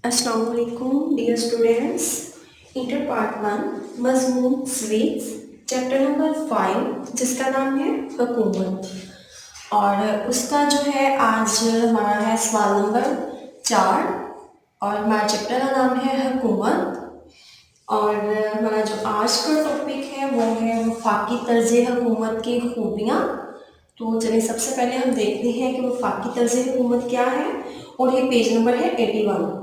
अस्सलाम वालेकुम dear students. Inter part 1 मज़मून स्वीट्स चैप्टर नंबर 5 जिसका नाम है हुकूमत। और उसका जो है आज हमारा है सवाल नंबर 4 और हमारे चैप्टर का नाम है हुकूमत। और हमारा जो आज का टॉपिक है वो है वफाकी तर्ज हुकूमत की खूबियाँ। तो चलिए सबसे पहले हम देखते हैं कि वफाकी तर्ज हुकूमत क्या है। और ये पेज नंबर है 81।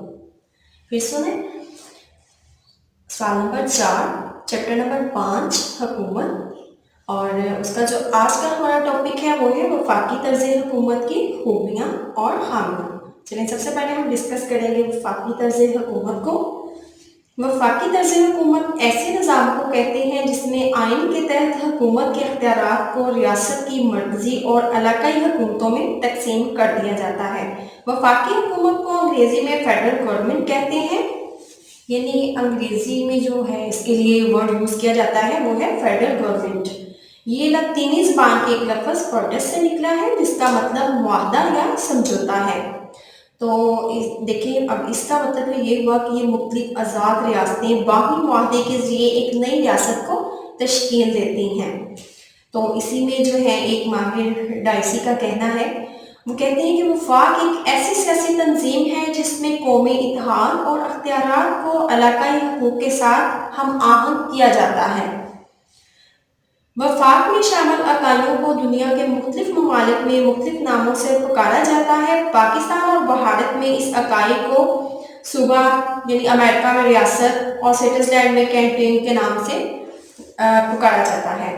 फिर सुने सवाल नंबर 4 चैप्टर नंबर 5 हुकूमत। और उसका जो आज का हमारा टॉपिक है वो है वफाकी तर्ज हुकूमत की खूबियाँ और खामियाँ। चलिए सबसे पहले हम डिस्कस करेंगे वफाकी तर्ज हुकूमत को। वफाकी तर्ज हुकूमत ऐसे निज़ाम को कहते हैं जिसमें आइन के तहत हुकूमत के इख्तियारात को रियासत की मरकजी और इलाकाई हुकूमतों में तकसीम कर दिया जाता है। वफाकी हुकूमत को अंग्रेज़ी में फेडरल गवर्नमेंट कहते हैं, यानी अंग्रेज़ी में जो है इसके लिए वर्ड यूज़ किया जाता है वो है फेडरल गवर्नमेंट। ये लतीनी ज़बान के एक लफ्ज़ प्रोटेस्ट से निकला है जिसका मतलब मुआहदा या समझौता है। तो देखिए अब इसका मतलब ये हुआ कि ये मुख्तलिफ आज़ाद रियासतें बाहमी मुआहदे के ज़रिए एक नई रियासत को तश्कील देती हैं। तो इसी में जो है एक माहिर डाइसी का कहना है, वो कहते हैं कि वफाक एक ऐसी सियासी तंजीम है जिसमें कौमी इत्तेहाद और अख्तियारात को इलाकाई हुकूक के साथ हम आहंग किया जाता है। वफाक में शामिल अकालियों को दुनिया के मुख्तलिफ ममालिक में मुख्तलिफ नामों से पुकारा जाता है। पाकिस्तान और भारत में इस इकाई को सूबा यानी अमेरिका में रियासत और स्विट्जरलैंड में कैंटन के नाम से पुकारा जाता है।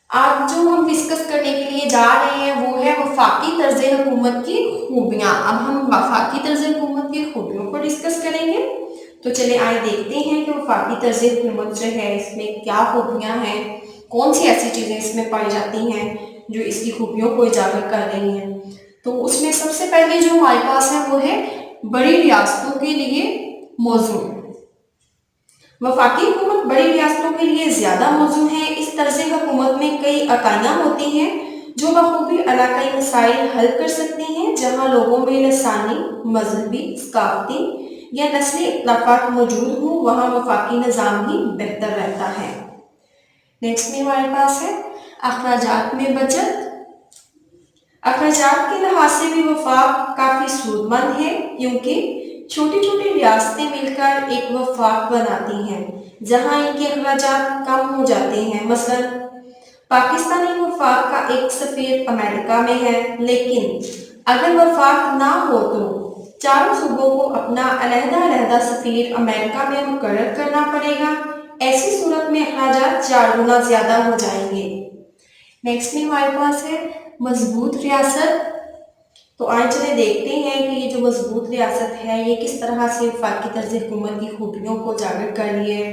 आज जो हम डिस्कस करने के लिए जा रहे हैं वो है वफाकी तर्ज हुकूमत की खूबियाँ। अब हम वफाकी तर्ज हुकूमत की खूबियों को डिस्कस करेंगे। तो चले आए देखते हैं कि वफाकी तर्ज हुकूमत जो है इसमें क्या खूबियाँ हैं, कौन सी ऐसी चीज़ें इसमें पाई जाती हैं जो इसकी खूबियों को उजागर कर रही हैं। तो उसमें सबसे पहले जो हमारे पास है वो है बड़ी रियासतों के लिए मौजू। वफाकी हुकूमत बड़ी रियासतों के लिए ज़्यादा मौजू है। इस तर्ज हुकूमत में कई इकाइयाँ होती हैं जो बखूबी इलाकाई मसाइल हल कर सकती हैं। जहाँ लोगों में लसानी, मजहबी, सकाफती या नस्ली इख्तिलाफात मौजूद हों वहाँ वफाकी निज़ाम ही बेहतर रहता है। नेक्स्ट में हमारे पास है अखराजात में बचत। अखराजात के लिहाज से भी वफाक काफ़ी सूदमंद है क्योंकि छोटी छोटी रियासतें मिलकर एक वफाक बनाती हैं जहां इनके अखराजात कम हो जाते हैं। मसलन पाकिस्तानी वफाक का एक सफ़ीर अमेरिका में है, लेकिन अगर वफाक ना हो तो चारों सूबों को अपना अलहदा सफ़ीर अमेरिका में मुकर्रर करना पड़ेगा। ऐसी सूरत में अखराजात 4 गुना ज़्यादा हो जाएंगे। नेक्स्ट में हमारे पास है मजबूत रियासत। तो आज चले देखते हैं कि ये जो मजबूत रियासत है ये किस तरह से वफाकी तर्ज हुकूमत की खूबियों को उजागर कर रही है।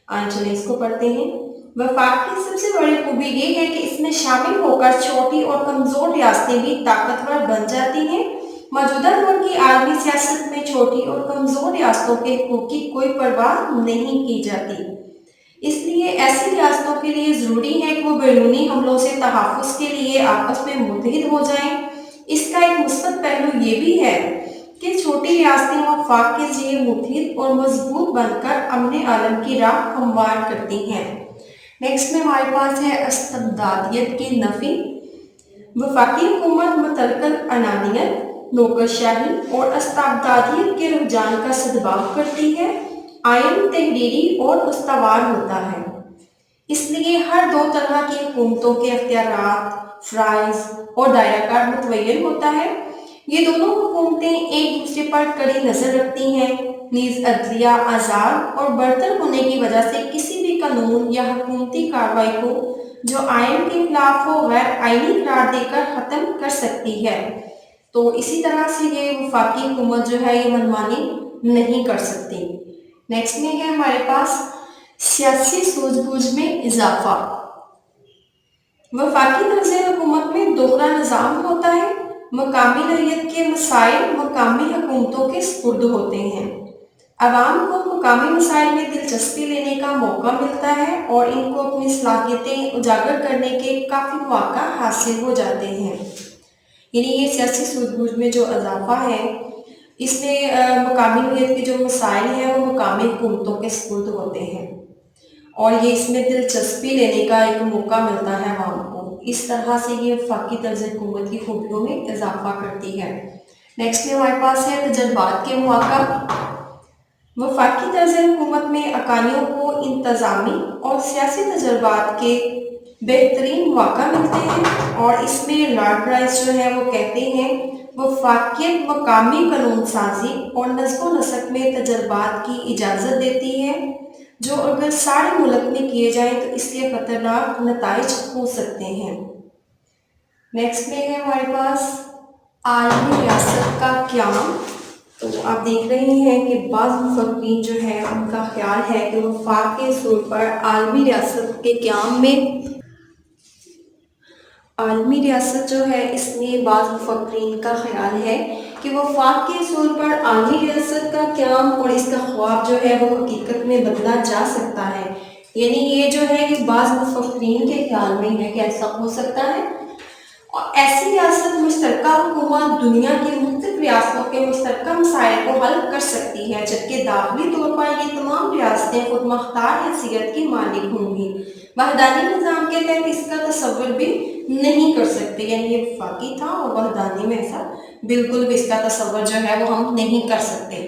आज चले इसको पढ़ते हैं। वफाक की सबसे बड़ी खूबी ये है कि इसमें शामिल होकर छोटी और कमज़ोर रियासतें भी ताकतवर बन जाती हैं। मौजूदा दौर की आलमी सियासत में छोटी और कमज़ोर रियासतों के हकूक़ की कोई परवाह नहीं की जाती। इसलिए ऐसी रियासतों के लिए ज़रूरी है कि वो बैरूनी हमलों से तहफ़्फ़ुज़ के लिए आपस में मुत्तहिद हो जाएं। इसका एक मुस्बत पहलू ये भी है कि छोटी रियासतें वफाक के ज़रिए मुत्तहिद और मजबूत बनकर अमन आलम की राह हमवार करती हैं। नेक्स्ट में हमारे पास है इस्तिबदादियत की नफ़ी। वफाकी हुकूमत मुतलकल अनानियत, नौकरशाही और इस्तिबदादियत के रुझान का सद्भाव करती है। आइन तहरीरी और उस्तवार होता है, इसलिए हर दो तरह की हुकूमतों के अख्तियारात, फ़राइज़ और दायराकार मुतय्यन होता है। ये दोनों हुकूमतें एक दूसरे पर कड़ी नज़र रखती हैं। नीज़ अदलिया आज़ाद और बरतर होने की वजह से किसी भी कानून या हुकूमती कार्रवाई को जो आइन के खिलाफ हो गैर आइनी करार देकर ख़त्म कर सकती है। तो इसी तरह से ये वफाकी हुकूमत जो है ये मनमानी नहीं कर सकती। नेक्स्ट में है हमारे पास सियासी सूझबूझ में इजाफा। वफाकी तर्ज हुकूमत में दोहरा निज़ाम होता है। मकामी नौइयत के मसाइल मकामी हुकूमतों के सुपुर्द होते हैं। अवाम को मकामी मसाइल में दिलचस्पी लेने का मौका मिलता है और इनको अपनी सलाहियतें उजागर करने के काफ़ी मौका हासिल हो जाते हैं। यानी ये सियासी सूझबूझ में जो इजाफा है اس میں مقامی نوعیت کے جو مسائل ہیں وہ مقامی حکومتوں کے سپرد ہوتے ہیں، اور یہ اس میں دلچسپی لینے کا ایک موقع ملتا ہے عوام کو۔ اس طرح سے یہ وفاقی طرز حکومت کی خوبیوں میں اضافہ کرتی ہے۔ نیکسٹ میں ہمارے پاس ہے تجربات کے مواقع۔ وفاقی طرز حکومت میں اکانیوں کو انتظامی اور سیاسی تجربات کے بہترین مواقع ملتے ہیں، اور اس میں لارڈ رائس جو ہے وہ کہتے ہیں وفاقیت مقامی قانون سازی اور نظم و نسق میں تجربات کی اجازت دیتی ہے، جو اگر سارے ملک میں کیے جائیں تو اس کے خطرناک نتائج ہو سکتے ہیں۔ نیکسٹ میں ہے ہمارے پاس عالمی ریاست کا قیام۔ تو آپ دیکھ رہے ہیں کہ بعض مفکرین جو ہے ان کا خیال ہے کہ وفاق کے اصول پر عالمی ریاست کے قیام میں عالمی ریاست جو ہے اس میں بعض مفکرین کا خیال ہے کہ وفاق کے اصول پر عالمی ریاست کا قیام اور اس کا خواب جو ہے وہ حقیقت میں بدلا جا سکتا ہے۔ یعنی یہ جو ہے کہ بعض مفکرین کے خیال میں ہے کہ ایسا ہو سکتا ہے، اور ایسی ریاست مشترکہ حکومت دنیا کی مختلف ریاستوں کے مشترکہ مسائل کو حل کر سکتی ہے، جبکہ داخلی طور پر یہ تمام ریاستیں خود مختار حیثیت کی مالک ہوں گی۔ وحدانی نظام کے تحت اس کا تصور بھی نہیں کر سکتے، یعنی یہ وفاقی تھا اور وحدانی میں ایسا بالکل بھی اس کا تصور جو ہے وہ ہم نہیں کر سکتے۔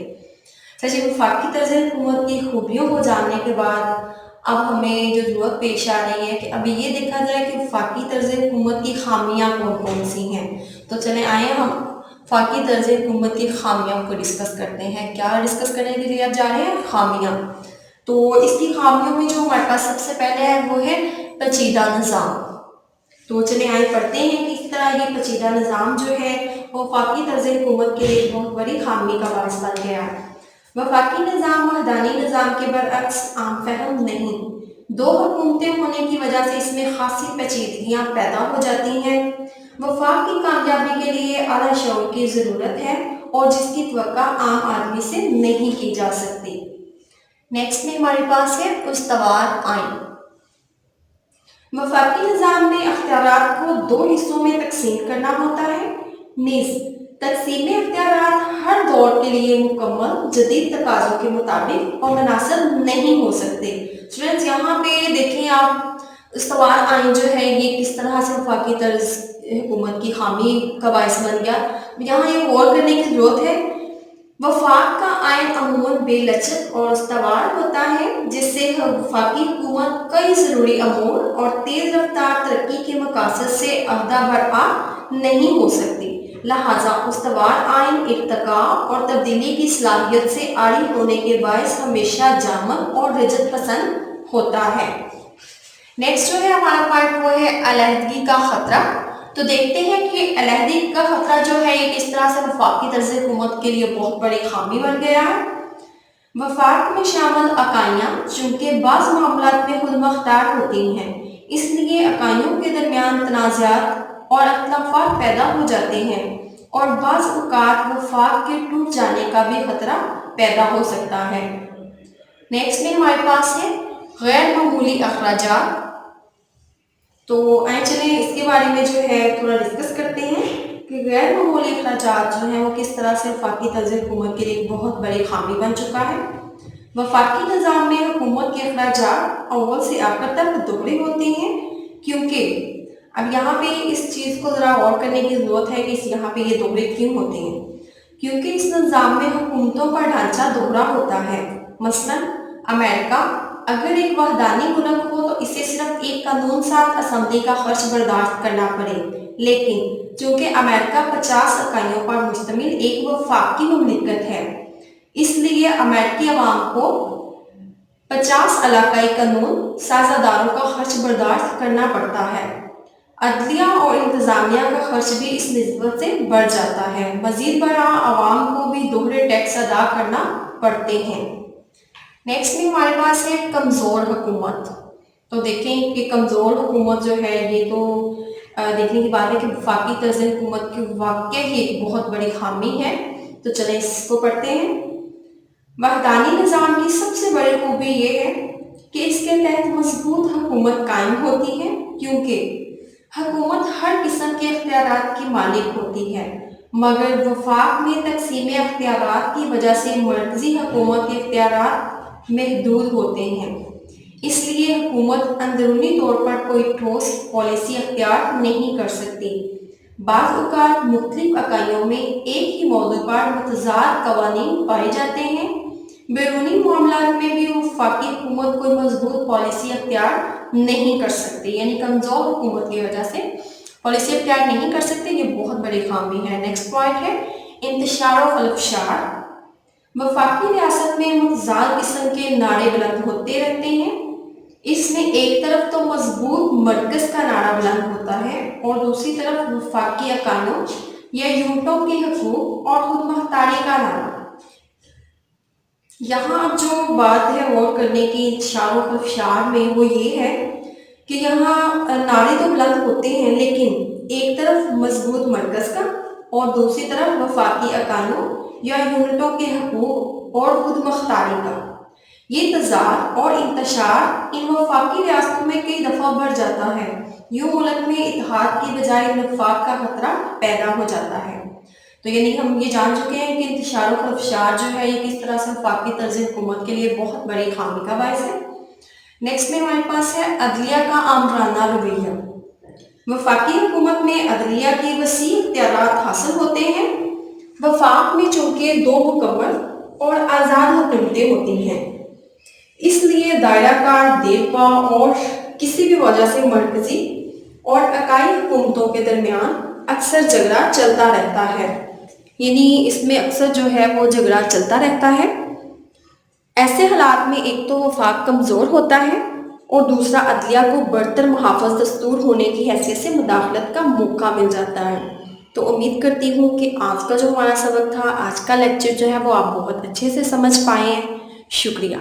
سچی وفاقی طرز حکومت کی خوبیوں کو جاننے کے بعد اب ہمیں جو ضرورت پیش آ رہی ہے کہ ابھی یہ دیکھا جائے کہ وفاقی طرز حکومت کی خامیاں کون کون سی ہیں۔ تو چلیں آئیں ہم وفاقی طرز حکومت کی خامیوں کو ڈسکس کرتے ہیں۔ کیا ڈسکس کرنے کے لیے اب جا رہے ہیں؟ خامیاں۔ تو اس کی خامیوں میں جو ہمارے پاس سب سے پہلے ہے وہ ہے پیچیدہ نظام۔ تو چلیں آئیں پڑھتے ہیں کہ اس طرح یہ پیچیدہ نظام جو ہے وہ وفاقی طرز حکومت کے لیے بہت بڑی خامی کا باعث بن گیا ہے۔ وفاقی نظام وحدانی نظام کے برعکس عام فہم نہیں، دو حکومتیں ہونے کی وجہ سے اس میں خاصی پیچیدگیاں پیدا ہو جاتی ہیں۔ وفاق کی کامیابی کے لیے اعلیٰ شعور کی ضرورت ہے، اور جس کی توقع عام آدمی سے نہیں کی جا سکتی۔ نیکسٹ میں ہمارے پاس ہے استوار آئین۔ وفاقی نظام میں اختیارات کو دو حصوں میں تقسیم کرنا ہوتا ہے، نیز تقسیم اختیارات ہر دور کے لیے مکمل جدید تقاضوں کے مطابق اور مناسب نہیں ہو سکتے۔ اسٹوڈنٹس یہاں پہ دیکھیں آپ استوار آئین جو ہے یہ کس طرح سے وفاقی طرز حکومت کی خامی کا باعث بن گیا، یہاں یہ غور کرنے کی ضرورت ہے۔ وفاق کا آئین عموماً بے لچک اور استوار ہوتا ہے، جس سے وفاقی حکومت کئی ضروری امور اور تیز رفتار ترقی کے مقاصد سے عہدہ برآ نہیں ہو سکتی۔ لہٰذا استوار آئین ارتقاء اور تبدیلی کی صلاحیت سے عاری ہونے کے باعث ہمیشہ جامد اور رجعت پسند ہوتا ہے۔ نیکسٹ جو ہے ہمارا پارٹ وہ ہے علیحدگی کا خطرہ۔ تو دیکھتے ہیں کہ علیحدگی کا خطرہ جو ہے یہ کس طرح سے وفاقی طرز حکومت کے لیے بہت بڑی خامی بن گیا ہے۔ وفاق میں شامل اکائیاں چونکہ بعض معاملات میں خود مختار ہوتی ہیں، اس لیے اکائیوں کے درمیان تنازعات اور اختلافات پیدا ہو جاتے ہیں، اور بعض اوقات وفاق کے ٹوٹ جانے کا بھی خطرہ پیدا ہو سکتا ہے۔ نیکسٹ میں ہمارے پاس ہے غیر معمولی اخراجات۔ تو آئیں چلیں اس کے بارے میں جو ہے تھوڑا ڈسکس کرتے ہیں کہ غیر معمولی اخراجات جو ہیں وہ کس طرح سے وفاقی طرز حکومت کے لیے ایک بہت بڑی خامی بن چکا ہے۔ وفاقی نظام میں حکومت کے اخراجات اول سے آخر تک دوہرے ہوتے ہیں، کیونکہ اب یہاں پہ اس چیز کو ذرا غور کرنے کی ضرورت ہے کہ یہاں پہ یہ دوہرے کیوں ہوتے ہیں، کیونکہ اس نظام میں حکومتوں کا ڈھانچہ دوہرا ہوتا ہے۔ مثلا امریکہ اگر ایک وحدانی ملک ہو تو اسے صرف ایک قانون ساز اسمبلی کا خرچ برداشت کرنا پڑے، لیکن چونکہ امریکہ 50 اکائیوں پر مشتمل ایک وفاقی مملکت ہے، اس لیے امریکی عوام کو 50 علاقائی قانون سازداروں کا خرچ برداشت کرنا پڑتا ہے۔ عدلیہ اور انتظامیہ کا خرچ بھی اس نسبت سے بڑھ جاتا ہے۔ مزید برآں عوام کو بھی دوہرے ٹیکس ادا کرنا پڑتے ہیں۔ نیکسٹ میں ہمارے پاس ہے کمزور حکومت۔ تو دیکھیں کہ کمزور حکومت جو ہے یہ تو دیکھنے کی بات ہے کہ وفاقی طرز حکومت کی واقع ہی ایک بہت بڑی خامی ہے۔ تو چلیں اس کو پڑھتے ہیں۔ وحدانی نظام کی سب سے بڑی خوبی یہ ہے کہ اس کے تحت مضبوط حکومت قائم ہوتی ہے، کیونکہ حکومت ہر قسم کے اختیارات کی مالک ہوتی ہے۔ मगर वफाक में तकसीम अख्तियारात की वजह से मरकज़ी हुकूमत के इख्तियारात महदूद होते हैं। इसलिए हुकूमत अंदरूनी तौर पर कोई ठोस पॉलिसी अख्तियार नहीं कर सकती। बाज़ औक़ात मुख्तलिफ इकाइयों में एक ही मौजू पर मुतज़ाद क़वानीन पाए जाते हैं। बैरूनी मामलात में भी वफाकी हुकूमत कोई मजबूत पॉलिसी अख्तियार नहीं कर सकती, यानी कमज़ोर हुकूमत की वजह से पॉलिसी अख्तियार नहीं कर सकते। ये बहुत बड़ी खामी है। नेक्स्ट पॉइंट है इंतशार और फलफशार। वफाकी रियासत में मुतज़ाद किस्म के नारे बुलंद होते रहते हैं। इसमें एक तरफ तो मजबूत मरकज़ का नारा बुलंद होता है और दूसरी तरफ वफाकी इकाइयों या यूनिटों के हकूक़ और खुद मुख्तारी का नारा। यहाँ अब जो बात है गौर करने की इंतशार और फलफशार में, वो ये है कि यहाँ नारे तो बुलंद होते हैं, लेकिन एक तरफ मजबूत मरकज़ का और दूसरी तरफ वफाकी इकाइयों या यूनिटों के हकूक़ और खुद मुख्तारी का। ये तज़ाद और इंतशार इन वफाकी रियासतों में कई दफ़ा बढ़ जाता है। यूँ मुल्क में इत्तेहाद की बजाय नफाक का खतरा पैदा हो जाता है। तो यानी हम ये जान चुके हैं कि इंतशार और फलफशार जो है ये किस तरह से वफाकी तर्ज़ हुकूमत के लिए बहुत बड़ी खामी का बायस है। नेक्स्ट में हमारे पास है अदलिया का आमराना रवैया। वफाकी हुकूमत में अदलिया के वसी इख्तियारात हासिल होते हैं। वफाक में चूँकि दो मुकम्मल और आज़ाद हुकूमतें होती हैं, इसलिए दायरा कार देरपा और किसी भी वजह से मरकज़ी और इकाई हुकूमतों के दरमियान अक्सर झगड़ा चलता रहता है। यानी इसमें अक्सर जो है वो झगड़ा चलता रहता है। ऐसे हालात में एक तो वफाक कमज़ोर होता है और दूसरा अदलिया को बरतर मुहाफ़िज़ दस्तूर होने की हैसियत से मुदाखलत का मौका मिल जाता है। तो उम्मीद करती हूँ कि आज का जो हमारा सबक था, आज का लेक्चर जो है वो आप बहुत अच्छे से समझ पाए हैं। शुक्रिया।